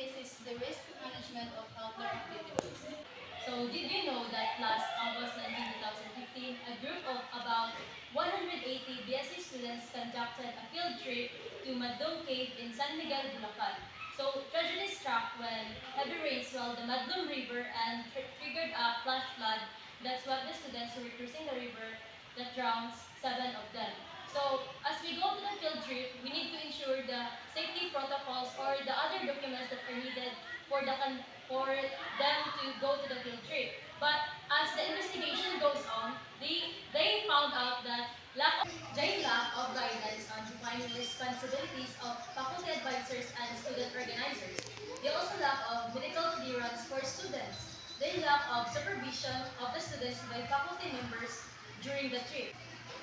this is the risk management of outdoor activities. So did you know that last August 19, 2015, a group of about 180 BSc students conducted a field trip to Madlum Cave in San Miguel, Bulacan. So tragedy struck when heavy rains swelled the Madlum River and triggered a flash flood that swept the students who were cruising the river that drowns 7 of them. So as we go to the field trip, we need to ensure the safety protocols or the other documents that are needed for for them to go to the field trip. But as the investigation goes on, they found out that lack of guidance on defining responsibilities of faculty advisors and student organizers. They also lack of medical clearance for students. They lack of supervision of the students by faculty members during the trip.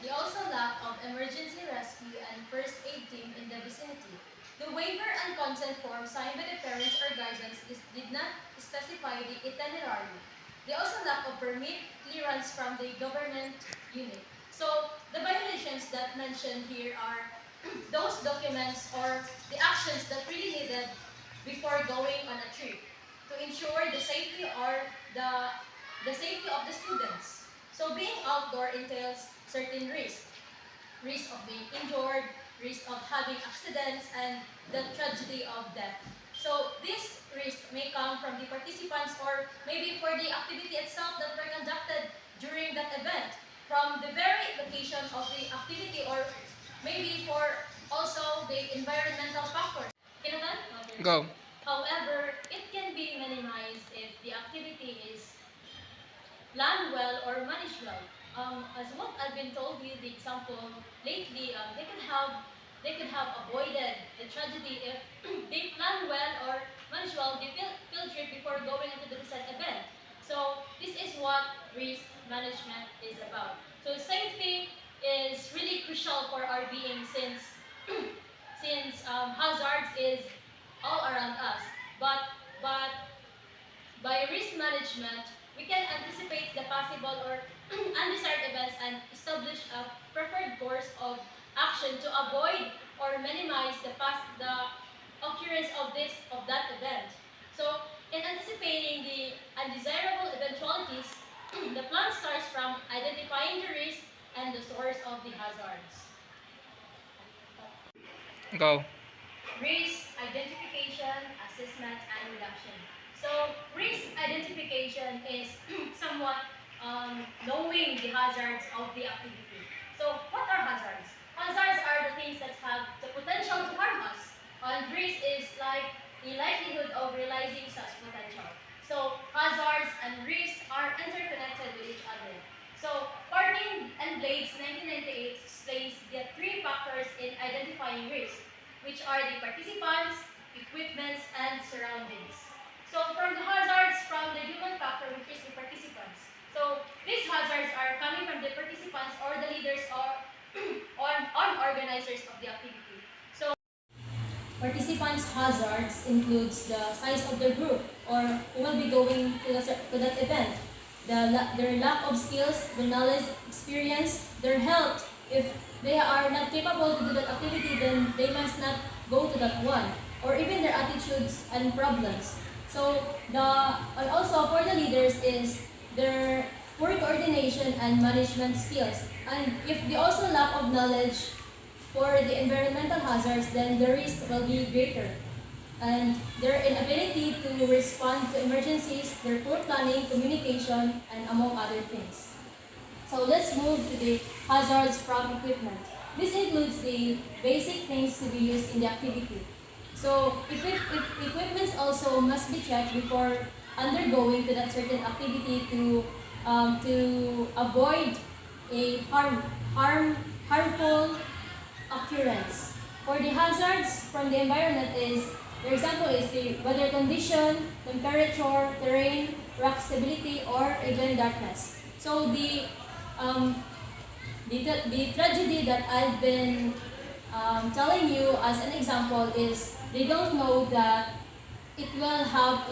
They also lack of emergency rescue and first aid team in the vicinity. The waiver and consent form signed by the parents or guardians did not specify the itinerary. They also lack of permit clearance from the government unit. So the violations that mentioned here are those documents or the actions that really needed before going on a trip to ensure the safety or the safety of the students. So being outdoor entails certain risks. Risk of being injured, risk of having accidents, and the tragedy of death. So this risk may come from the participants or maybe for the activity itself that were conducted during that event, from the very location of the activity or maybe for also the environmental factors. Kinatan? Okay. Go. However, it can be minimized if the activity is planned well or managed well. As what I've been told with the example lately, they could have avoided the tragedy if they plan well or manage well the field trip before going into the said event. So this is what risk management is about. So safety is really crucial for our being since hazards is all around us. But by risk management, we can anticipate the possible or undesired events and establish a preferred course of action to avoid or minimize the occurrence of that event. So, in anticipating the undesirable eventualities, the plan starts from identifying the risk and the source of the hazards. Go. Risk identification, assessment, and reduction. So risk identification is somewhat knowing the hazards of the activity. So what are hazards? Hazards are the things that have the potential to harm us. And risk is like the likelihood of realizing such potential. So hazards and risks are interconnected with each other. So Parkin and Blades 1998 explains the three factors in identifying risk, which are the participants, equipments, and surroundings. So from the hazards from the human factor, which is the participants. So these hazards are coming from the participants or the leaders or organizers of the activity. So participants' hazards includes the size of their group or who will be going to that event, their lack of skills, their knowledge, experience, their health. If they are not capable to do that activity, then they must not go to that one. Or even their attitudes and problems. So and also for the leaders is their poor coordination and management skills. And if they also lack of knowledge for the environmental hazards, then the risk will be greater. And their inability to respond to emergencies, their poor planning, communication, and among other things. So let's move to the hazards from equipment. This includes the basic things to be used in the activity. So equipments also must be checked before undergoing to that certain activity to avoid a harmful occurrence. For the hazards from the environment is, the example is the weather condition, temperature, terrain, rock stability, or even darkness. So the tragedy that I've been telling you as an example is they don't know that it will have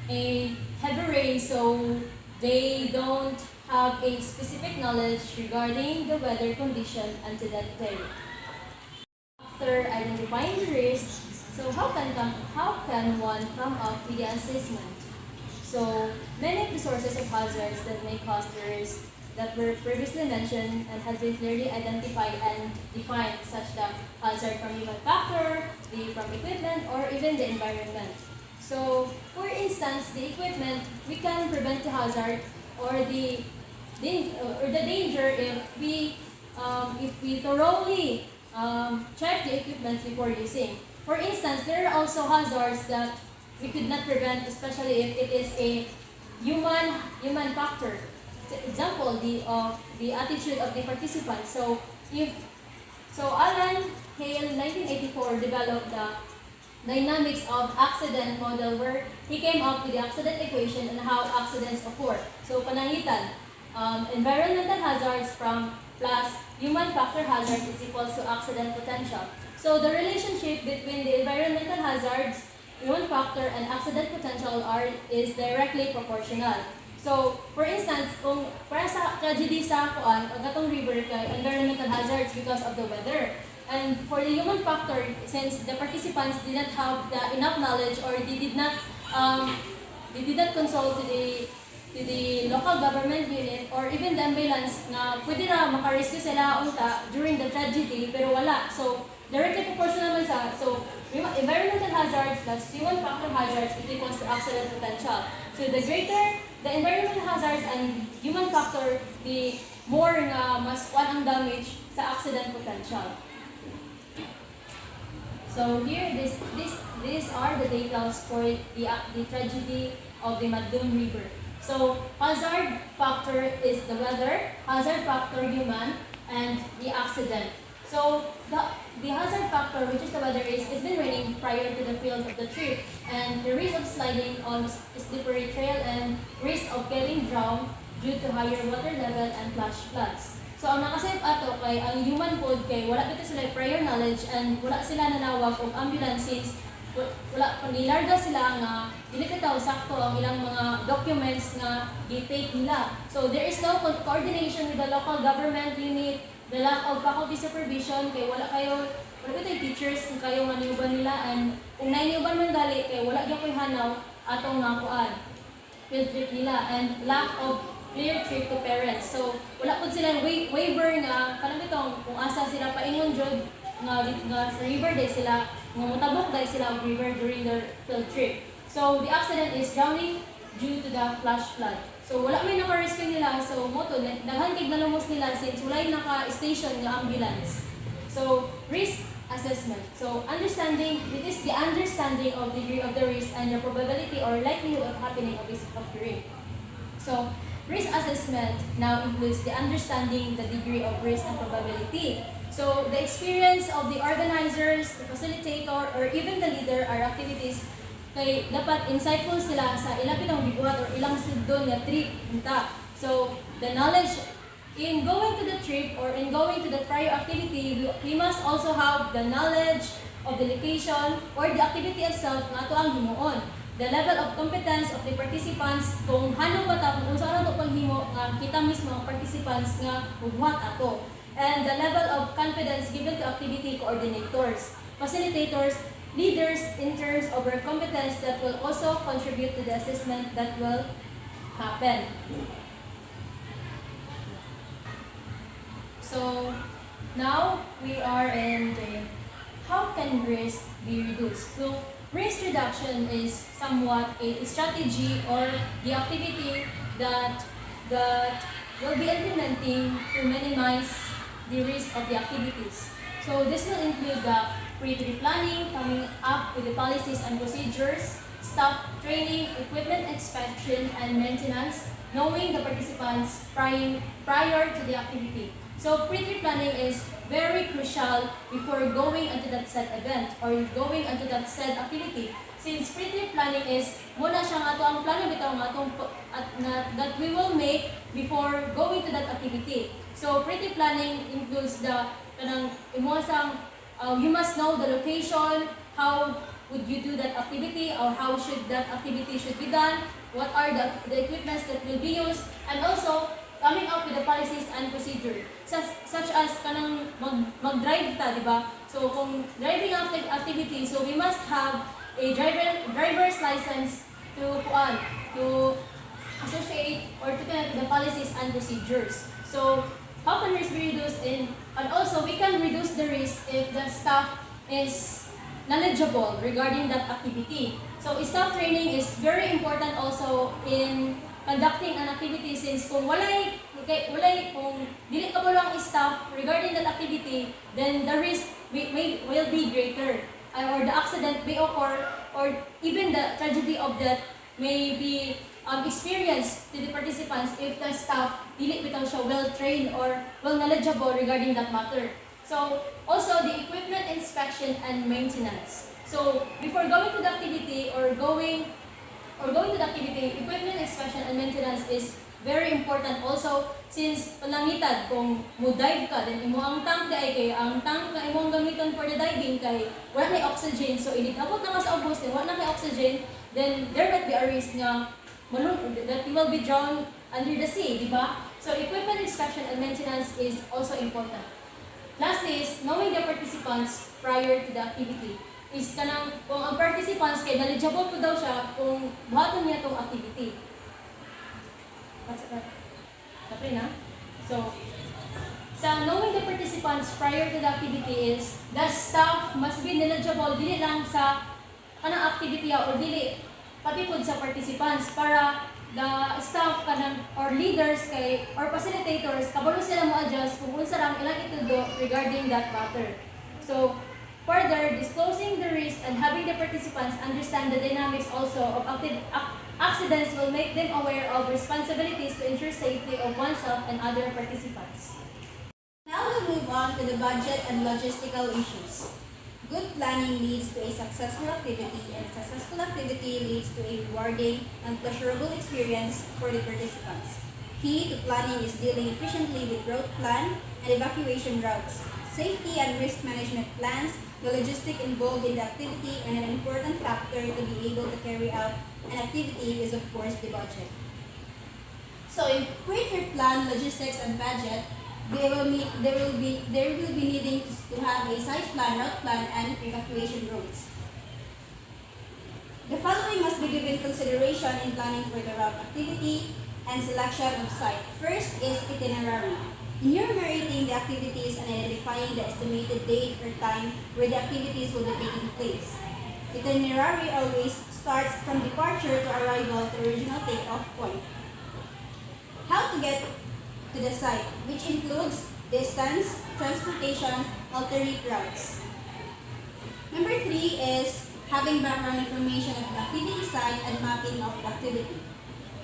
a heavy rain, so they don't have a specific knowledge regarding the weather condition until that day. After identifying the risks, So how can one come up with the assessment? So many of the sources of hazards that may cause the risk that were previously mentioned and have been clearly identified and defined, such that hazard from human factor, from equipment, or even the environment. So, for instance, the equipment, we can prevent the hazard or the danger if we thoroughly check the equipment before using. For instance, there are also hazards that we could not prevent, especially if it is a human factor. Example, the attitude of the participants. So Alan Hale, 1984, developed the dynamics of accident model, where he came up with the accident equation and how accidents occur. So panangitan, environmental hazards from plus human factor hazard is equals to accident potential. So the relationship between the environmental hazards, human factor, and accident potential is directly proportional. So, for instance, kung para sa tragedy sa kuan, ang gatong river kay environmental hazards because of the weather. And for the human factor, since the participants did not have the enough knowledge, or they did not consult to the local government unit or even the ambulance na pwede na makarescue sila unta during the tragedy, pero wala. So, directly proportional man sa. So, environmental hazards plus human factor hazards is equals to accident potential. So, the greater the environmental hazards and human factor, the more nga mas kuan ang damage sa accident potential. So here, these are the details for the tragedy of the Madun River. So hazard factor is the weather, hazard factor human, and the accident. So the hazard factor, which is the weather, it's been raining prior to the field of the trip, and the risk of sliding on slippery trail and risk of getting drowned due to higher water level and flash floods. So ang nakasave ato kay ang human pod kay wala dito sila prior knowledge and wala sila nanawag og ambulances, wala nilarga sila nga dili bitaw sakto ang ilang mga documents nga gi-take nila. So there is no coordination with the local government unit, the lack of faculty supervision kay wala tayo teachers kung kayo maniuban nila, and kung nainiuban man gali kay wala gyud koy hanaw atong nga kuan field trip nila, and lack of clear trip to parents. So wala pud sila waiver nga kanang bitong kung asa sila paingon jud nga sa river day sila nga motabok day sila og river during their field trip. So the accident is drowning due to the flash flood. So wala may naka-rescue nila, so moto daghan kay nalumos nila since wala naka-station nga ambulance. So risk assessment. So it is the understanding of the degree of the risk and the probability or likelihood of happening of this occurring. So risk assessment now includes the understanding the degree of risk and probability. So the experience of the organizers, the facilitator, or even the leader are activities kay dapat insightful sila sa ilang pinang gibuhat or ilang sudon nga trip unta. So the knowledge in going to the trip or in going to the prior activity, we must also have the knowledge of the location or the activity itself nga ato ang himuon. The level of competence of the participants, kung hano ba ta kung saan ato paghimo nga kita mismo ang participants nga buhat ato. And the level of confidence given to activity coordinators, facilitators, leaders in terms of their competence that will also contribute to the assessment that will happen. So now we are in the how can risk be reduced. So risk reduction is somewhat a strategy or the activity that will be implementing to minimize the risk of the activities. So this will include the pre-trip planning, coming up with the policies and procedures, staff training, equipment inspection and maintenance, knowing the participants prior to the activity. So pre-trip planning is very crucial before going into that said event or going into that said activity. Since pre-trip planning is muna siya nga to ang plano bitaw nga that we will make before going to that activity. So pre-trip planning includes the kanang imosang you must know the location, how would you do that activity, or how should that activity should be done, what are the equipments that will be used, and also coming up with the policies and procedure. Such as kanang mag-drive ta, di ba? So kung driving activity, so we must have a driver's license to associate or to connect the policies and procedures. So how can risk be reduced and also we can reduce the risk if the staff is knowledgeable regarding that activity. So staff training is very important also in conducting an activity since kung kung dili ka ang staff regarding that activity, then the risk will be greater or the accident may occur or even the tragedy of death may be experienced to the participants if the staff dili bitaw siya well trained or well knowledgeable regarding that matter. So also the equipment inspection and maintenance. So before going to the activity or going to the activity, equipment inspection and maintenance is very important also since panangitan kung mo dive ka then imo ang tank ay kay ang tank na imo ang gamiton for the diving kay wala na oxygen, so inigabot na ka sa ubos then wala na kay oxygen, then there might be a risk nga that you will be drowned under the sea, di ba? So equipment inspection and maintenance is also important. Lastly is knowing the participants prior to the activity. Is kanang kung ang participants kay knowledgeable po daw siya kung buhaton niya tong activity. Tapos na? So, sa knowing the participants prior to the activity is the staff must be knowledgeable dili lang sa kanang activity or dili pati pud sa participants para the staff kanang or leaders kay or facilitators kabalo sila mo adjust kung unsa ra ang ilang itudo regarding that matter. So, further, disclosing the risk and having the participants understand the dynamics also of accidents will make them aware of responsibilities to ensure safety of oneself and other participants. Now we'll move on to the budget and logistical issues. Good planning leads to a successful activity, and a successful activity leads to a rewarding and pleasurable experience for the participants. Key to planning is dealing efficiently with route plan and evacuation routes, safety and risk management plans, the logistic involved in the activity, and an important factor to be able to carry out an activity is of course the budget. So in quicker plan, logistics, and budget, there will be needing to have a site plan, route plan, and evacuation routes. The following must be given consideration in planning for the route activity and selection of site. First is itinerary. Enumerating the activities and identifying the estimated date or time where the activities will be taking place. Itinerary always starts from departure to arrival at the original takeoff point. How to get to the site, which includes distance, transportation, alternate routes. Number 3 is having background information of the activity site and mapping of the activity.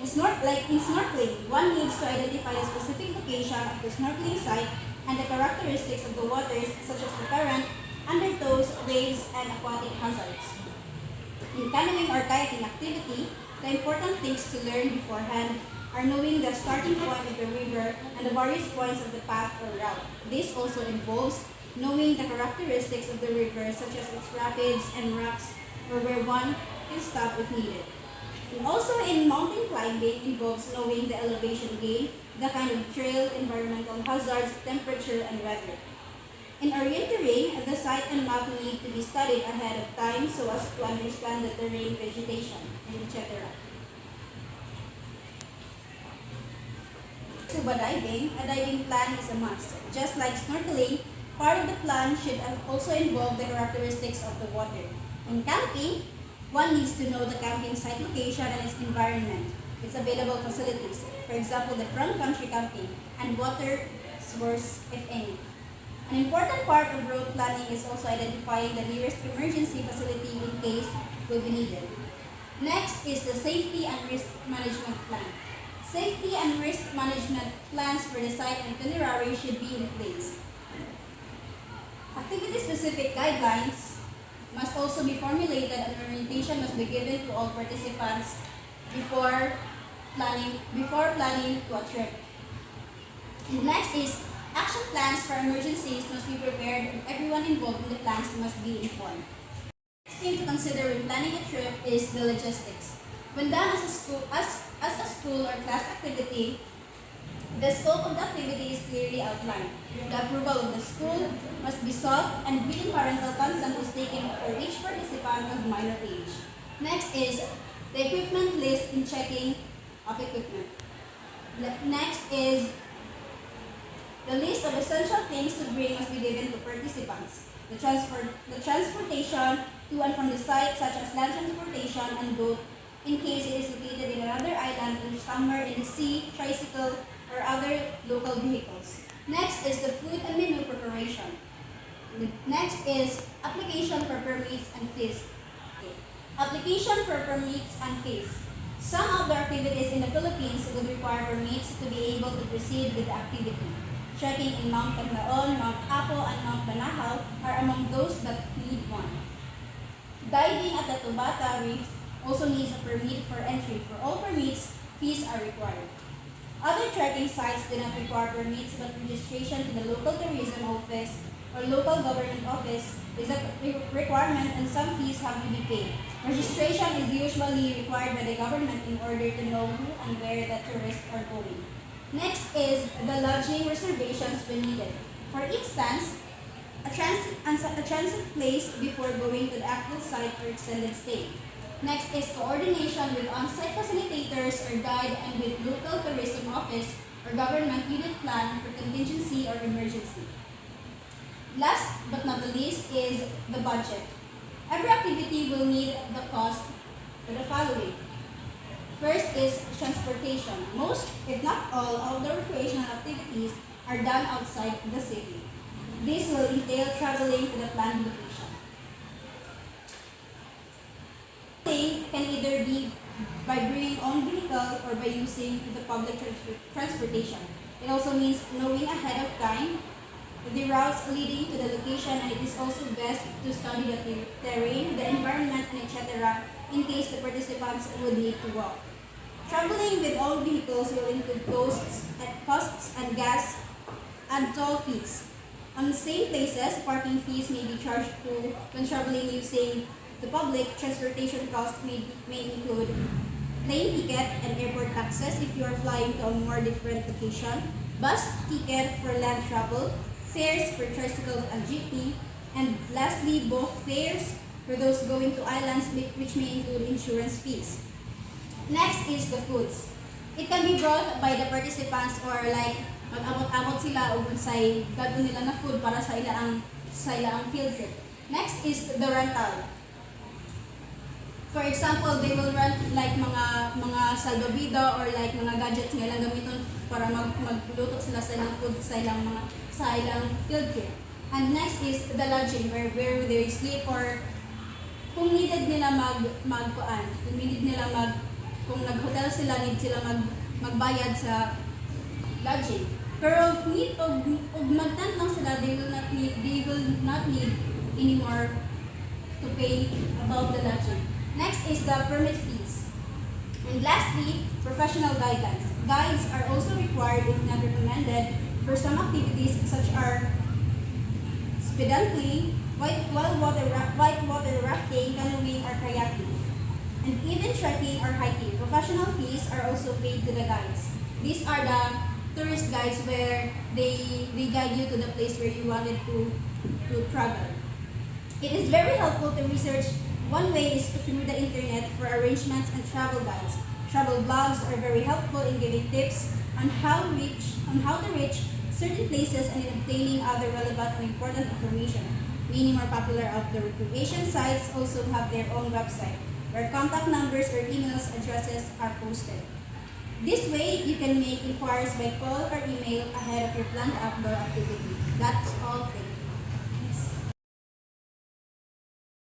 In snorkeling, one needs to identify the specific location of the snorkeling site and the characteristics of the waters such as the current, undertows, waves, and aquatic hazards. In canoeing or kayaking activity, the important things to learn beforehand are knowing the starting point of the river and the various points of the path or route. This also involves knowing the characteristics of the river such as its rapids and rocks or where one can stop if needed. And also in mountain climbing involves knowing the elevation gain, the kind of trail, environmental hazards, temperature, and weather. In orienteering, the site and map need to be studied ahead of time so as to understand the terrain, vegetation, etc. Scuba diving, a diving plan is a must. Just like snorkeling, part of the plan should also involve the characteristics of the water. In camping, one needs to know the camping site location and its environment, its available facilities, for example, the front country camping, and water source, if any. An important part of road planning is also identifying the nearest emergency facility in case will be needed. Next is the safety and risk management plan. Safety and risk management plans for the site and itinerary should be in place. Activity-specific guidelines must also be formulated and orientation must be given to all participants before planning to a trip. And next is action plans for emergencies must be prepared and everyone involved in the plans must be informed. Next thing to consider when planning a trip is the logistics. When done as a school or class activity, The scope of the activity is clearly outlined. The approval of the school must be sought and written parental consent is taken for each participant of minor age. Next is the equipment list in checking of equipment. Next is the list of essential things to bring must be given to participants. The transportation to and from the site, such as land transportation and boat, in case it is located in another island or somewhere in the sea, tricycle, or other local vehicles. Next is the food and menu preparation. Next is application for permits and fees. Application for permits and fees. Some outdoor activities in the Philippines would require permits to be able to proceed with the activity. Trekking in Mount Tagnaon, Mount Apo, and Mount Banahaw are among those that need one. Diving at the Tubata Reef also needs a permit for entry. For all permits, fees are required. Other trekking sites do not require permits, but registration to the local tourism office or local government office is a requirement, and some fees have to be paid. Registration is usually required by the government in order to know who and where the tourists are going. Next is the lodging reservations when needed. For instance, a transit place before going to the actual site for extended stay. Next is coordination with on-site facilitators or guide and with local tourism office or government unit plan for contingency or emergency. Last but not the least is the budget. Every activity will need the cost for the following. First is transportation. Most, if not all, outdoor recreational activities are done outside the city. This will entail traveling to the planned location. Traveling can either be by bringing own vehicle or by using the public transportation. It also means knowing ahead of time the routes leading to the location, and it is also best to study the terrain, the environment, and etc. in case the participants would need to walk. Traveling with all vehicles will include costs and gas and toll fees. On the same places, parking fees may be charged to when traveling using the public transportation costs may include plane ticket and airport taxes if you are flying to a more different location, bus ticket for land travel, fares for tricycles and jeepney, and lastly, both fares for those going to islands which may include insurance fees. Next is the foods. It can be brought by the participants or like mag-abot-abot sila o unsay gagawin nila na food para sa ilaang field trip. Next is the rental. For example, they will rent like mga salbabida or like mga gadgets nga lang gamiton para magluto sila sa ilang food sa ilang field trip. And next is the lodging where they sleep, or kung needed nila kung nag-hotel sila, need sila magbayad sa lodging. Pero if mag-tent lang sila, they will not need anymore to pay about the lodging. Next is the permit fees. And lastly, professional guidelines. Guides are also required if not recommended for some activities such as spelunking, whitewater rafting, canoeing, or kayaking. And even trekking or hiking, professional fees are also paid to the guides. These are the tourist guides where they guide you to the place where you wanted to travel. It is very helpful to research. One way is through the internet for arrangements and travel guides. Travel blogs are very helpful in giving tips on how to reach certain places and in obtaining other relevant and important information. Many more popular outdoor recreation sites also have their own website, where contact numbers or emails addresses are posted. This way, you can make inquiries by call or email ahead of your planned outdoor activity. That's all.